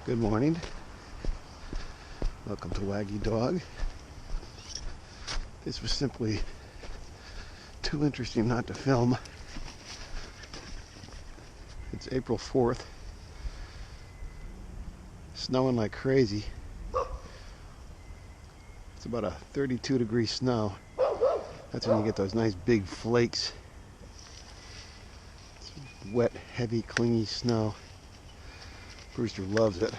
Good morning. Welcome to Waggy Dog. This was simply too interesting not to film. It's April 4th. Snowing like crazy. It's about a 32-degree snow. That's when you get those nice big flakes. It's wet, heavy, clingy snow. Brewster loves it.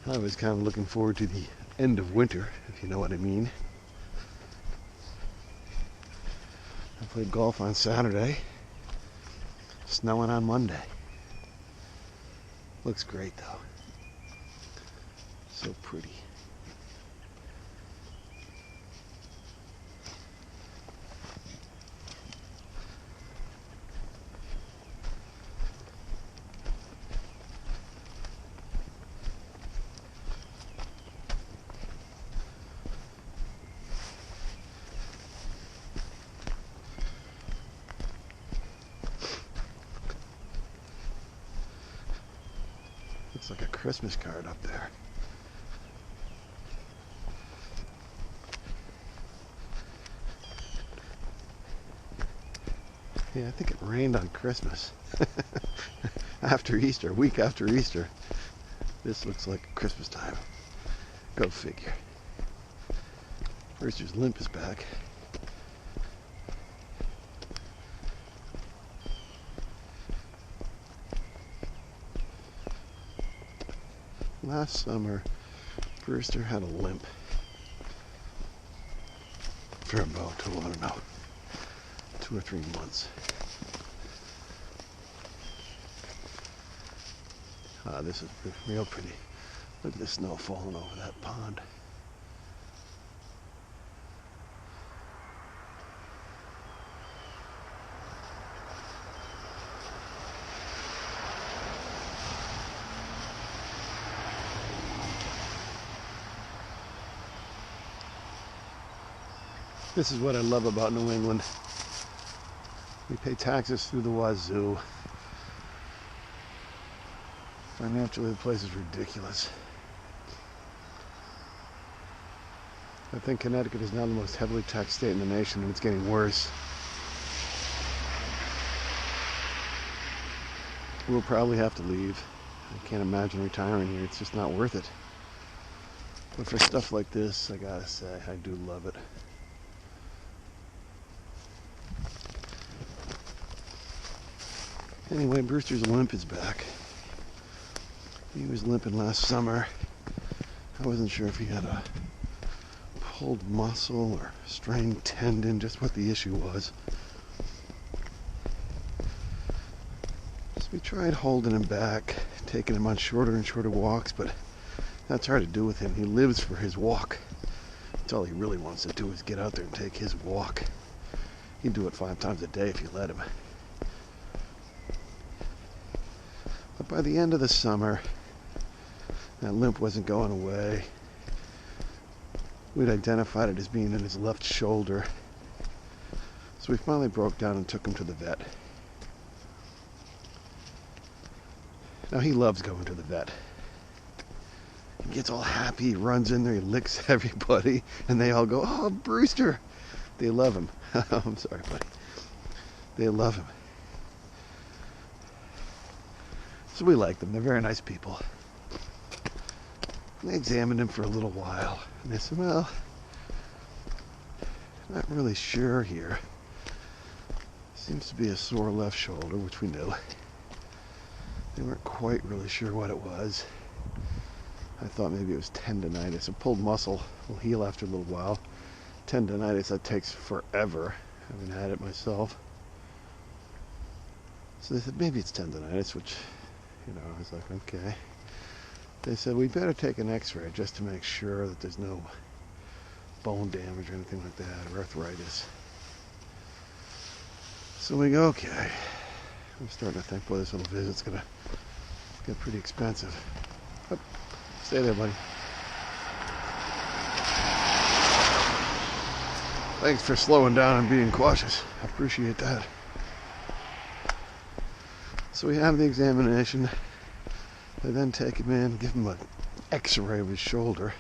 I was kind of looking forward to the end of winter, if you know what I mean. I played golf on Saturday. Snowing on Monday. Looks great though. So pretty. Looks like a Christmas card up there. Yeah, I think it rained on Christmas. After Easter, a week after Easter. This looks like Christmas time. Go figure. Brewster's limp is back. Last summer, Brewster had a limp for about, I don't know, 2 or 3 months. This is real pretty. Look at the snow falling over that pond. This is what I love about New England. We pay taxes through the wazoo. Financially, the place is ridiculous. I think Connecticut is now the most heavily taxed state in the nation, and it's getting worse. We'll probably have to leave. I can't imagine retiring here. It's just not worth it. But for stuff like this, I gotta say, I do love it. Anyway, Brewster's limp is back. He was limping last summer. I wasn't sure if he had a pulled muscle or strained tendon, just what the issue was. So we tried holding him back, taking him on shorter and shorter walks, but that's hard to do with him. He lives for his walk. That's all he really wants to do is get out there and take his walk. He'd do it 5 times a day if you let him. But by the end of the summer, that limp wasn't going away. We'd identified it as being in his left shoulder. So we finally broke down and took him to the vet. Now he loves going to the vet. He gets all happy, he runs in there, he licks everybody, and they all go, "Oh, Brewster!" They love him. I'm sorry, buddy. They love him. So we like them. They're very nice people. And they examined him for a little while. And they said, well, not really sure here. Seems to be a sore left shoulder, which we knew. They weren't quite really sure what it was. I thought maybe it was tendonitis. A pulled muscle will heal after a little while. Tendonitis, that takes forever. I haven't had it myself. So they said, maybe it's tendonitis, which... I was like, okay. They said, we better take an x-ray just to make sure that there's no bone damage or anything like that, or arthritis. So we go, okay. I'm starting to think, boy, this little visit's gonna get pretty expensive. Oh, stay there, buddy. Thanks for slowing down and being cautious. I appreciate that. So we have the examination. They then take him in, give him an x-ray of his shoulder.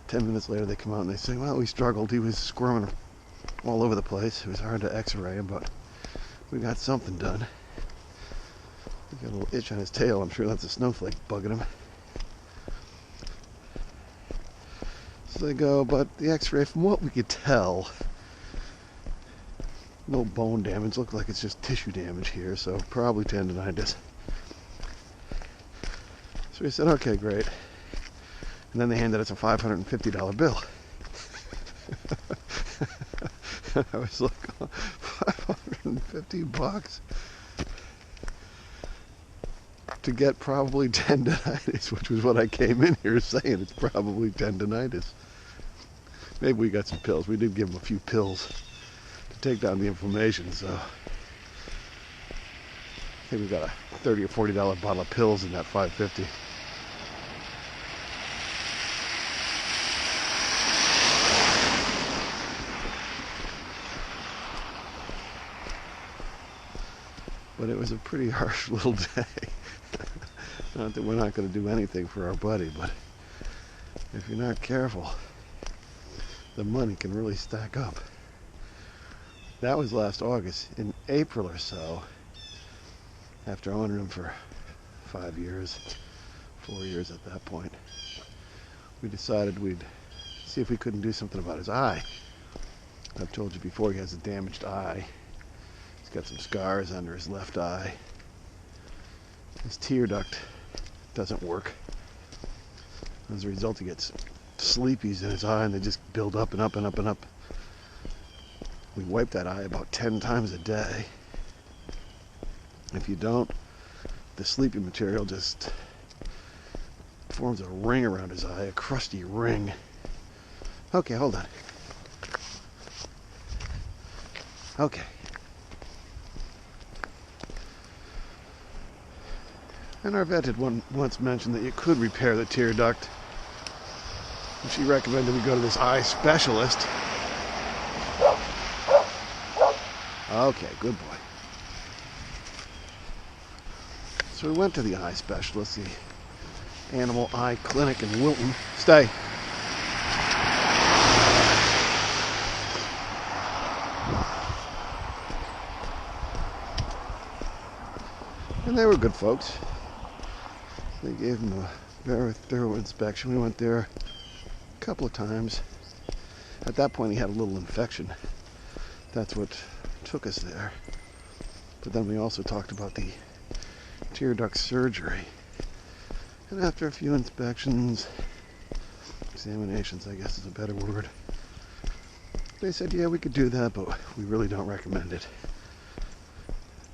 10 minutes later they come out and they say, well, we struggled. He was squirming all over the place. It was hard to x-ray him, but we got something done. He got a little itch on his tail. I'm sure that's a snowflake bugging him. So they go, but the x-ray, from what we could tell, no bone damage. Looked like it's just tissue damage here, so probably tendonitis. So we said, okay, great. And then they handed us a $550 bill. I was like, $550 to get probably tendonitis, which was what I came in here saying. It's probably tendonitis. Maybe we got some pills. We did give them a few pills to take down the inflammation, so I think we got a $30 or $40 bottle of pills in that $550. But it was a pretty harsh little day. Not that we're not going to do anything for our buddy, but if you're not careful, the money can really stack up. That was last August. In April or so, after owning him for 5 years, 4 years at that point, we decided we'd see if we couldn't do something about his eye. I've told you before, he has a damaged eye. He's got some scars under his left eye. His tear duct doesn't work. As a result, he gets sleepies in his eye, and they just build up and up and up and up. We wipe that eye about 10 times a day. If you don't, the sleepy material just forms a ring around his eye, a crusty ring. Okay, hold on. Okay. And our vet had once mentioned that you could repair the tear duct. And she recommended we go to this eye specialist. Okay, good boy. So we went to the eye specialist, the Animal Eye Clinic in Wilton. Stay. And they were good folks. They gave him a very thorough inspection. We went there a couple of times. At that point, he had a little infection. That's what took us there. But then we also talked about the tear duct surgery. And after a few inspections, examinations, I guess is a better word, they said, yeah, we could do that, but we really don't recommend it.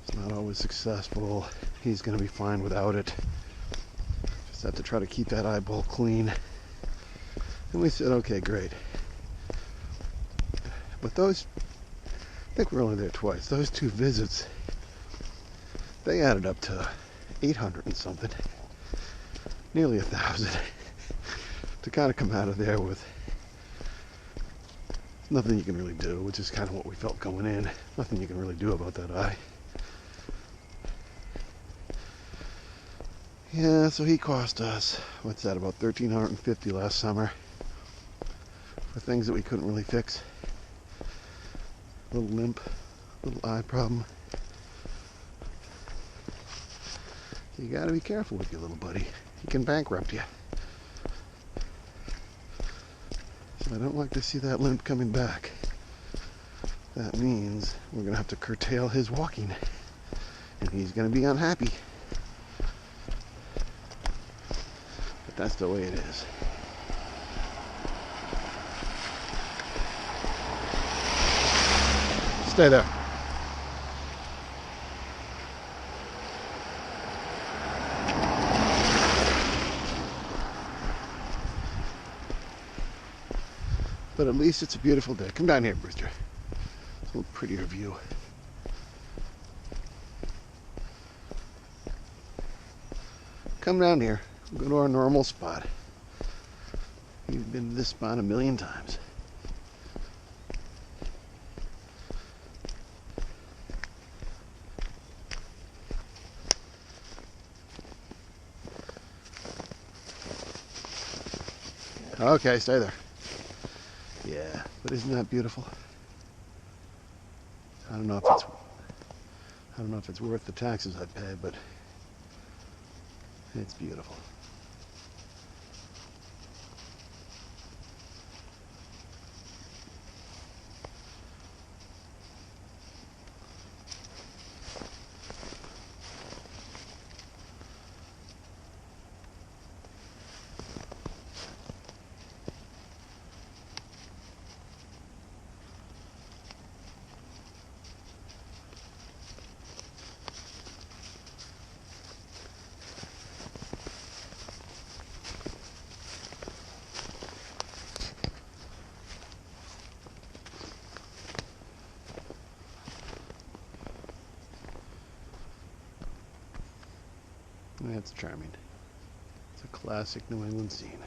It's not always successful. He's going to be fine without it. Just have to try to keep that eyeball clean. And we said, okay, great. But those, I think we were only there twice. Those 2 visits, they added up to 800 and something. Nearly 1,000. To kind of come out of there with nothing you can really do, which is kind of what we felt going in. Nothing you can really do about that eye. Yeah, so he cost us, what's that, about $1,350 last summer for things that we couldn't really fix. Little limp, little eye problem. You gotta be careful with your little buddy. He can bankrupt you. So I don't like to see that limp coming back. That means we're gonna have to curtail his walking, and he's gonna be unhappy. But that's the way it is. Stay there. But at least it's a beautiful day. Come down here, Brewster. It's a little prettier view. Come down here. We'll go to our normal spot. You've been to this spot 1,000,000 times. Okay, stay there. Yeah, but isn't that beautiful? I don't know if it's worth the taxes I'd pay, but it's beautiful. That's charming. It's a classic New England scene.